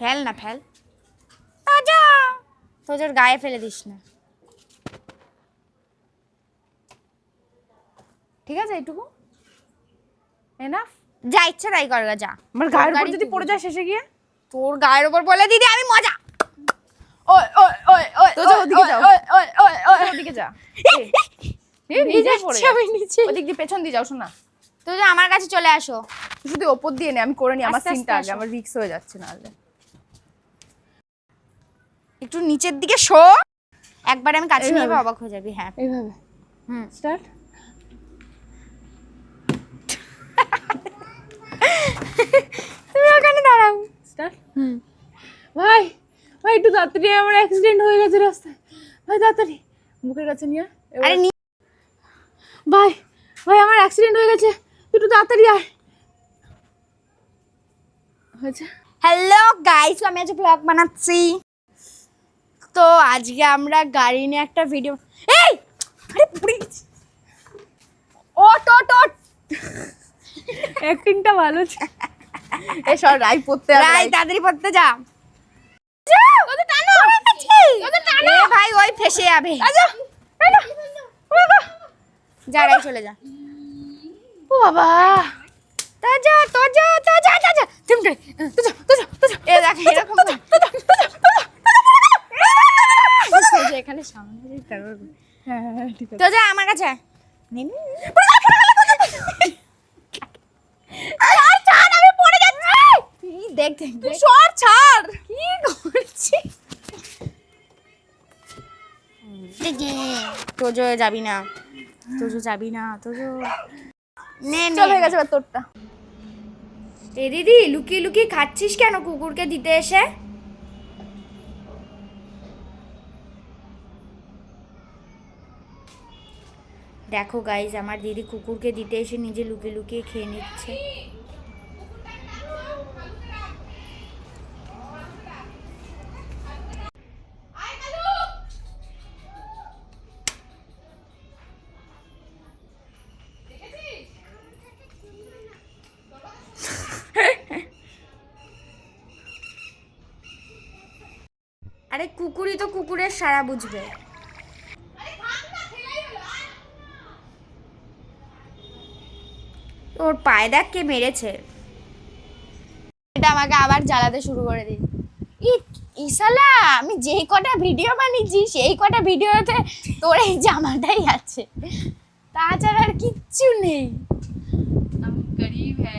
Fail না fail, আজা তোজোর গায়ে ফেলে দিস না, ঠিক আছে? এইটুকু এনাফ। যা ইচ্ছা তাই কর যা। আমার গায়ের উপর যদি পড়ে যায় শেষে গিয়ে? তোর গায়ের উপর বলে দিদি আমি মজা। ওই ওই ওই ওই তোজো ওদিকে যাও, ওই ওই ওই ওই ওদিকে যা। এই নিজে পড়ে আমি নিচে। ওদিক দিয়ে পেছন দিয়ে যাও শোনা। তোজো আমার কাছে চলে আসো। শুধু ওপর দিয়ে নে, আমি করে নি আমার আস্তে আস্তে সিনটা আগে, আসো। আমার রিস্ক হয়ে যাচ্ছে নাহলে। একটু নিচের দিকে শো, একবার আমি কাছে নিয়ে এইভাবে। অবাক হয়ে যাবি। হ্যাঁ এইভাবে স্টার্ট। তুমি ওখানে দাঁড়াও। স্টার্ট। ভাই ভাই একটু তাড়াতাড়ি, আমার অ্যাক্সিডেন্ট হয়ে গেছে রাস্তায়, ভাই তাড়াতাড়ি মুখের কাছে নিয়ে। আরে ভাই ভাই আমার অ্যাক্সিডেন্ট হয়ে গেছে, তুই একটু তাড়াতাড়ি আয়। হয়েছে। হ্যালো গাইস, আমি আজ ব্লগ বানাচ্ছি। তো আজকে আমরা গাড়ি নিয়ে একটা ভিডিও, এই আরে পুড়ে গেছি। ওট ওট ওট, অ্যাক্টিংটা ভালো ছিল। এ সর রাই পড়তে হবে, রাই তাড়াতাড়ি পড়তে যা। তোদের টানো, তোদের টানো। এ ভাই ওই ফেসে যাবে। আজা টানো, ও বাবা, যা রাই চলে যা। ও বাবা, তাজা তাজা তাজা তাজা তুমি তোজো তোজো তোজো। এ দেখ এরকম যে এখানে সামনে দিতে হবে। হ্যাঁ হ্যাঁ ঠিক আছে। তো যা আমার কাছে আয়। নে, নে, নে। ছাড়, ছাড়, আমি পড়ে যাচ্ছি। এই দেখ দেখ তুই দেখ। সর ছাড়। কি করছিস? তোজো যাবি না, তোজো যাবি না, তোজো নে নে। চল হয়ে গেছে এবার তোরটা। এ দিদি লুকিয়ে লুকিয়ে খাচ্ছিস কেন কুকুরকে দিতে এসে? দেখো গাইজ, আমার দিদি কুকুরকে দিতে এসে নিজে লুকিয়ে লুকিয়ে খেয়ে নিচ্ছে। আরে কুকুরই তো কুকুরের সারা বুঝবে। ওর পায়ে দেখ কে মেরেছে। এটা আমাকে আবার জ্বালাতে শুরু করে দিই। ইসালা আমি যেই কটা ভিডিও বানিয়েছি সেই কটা ভিডিওতে তোর এই জামাটাই আছে, তাছাড়া আর কিচ্ছু নেই। हम गरीब है।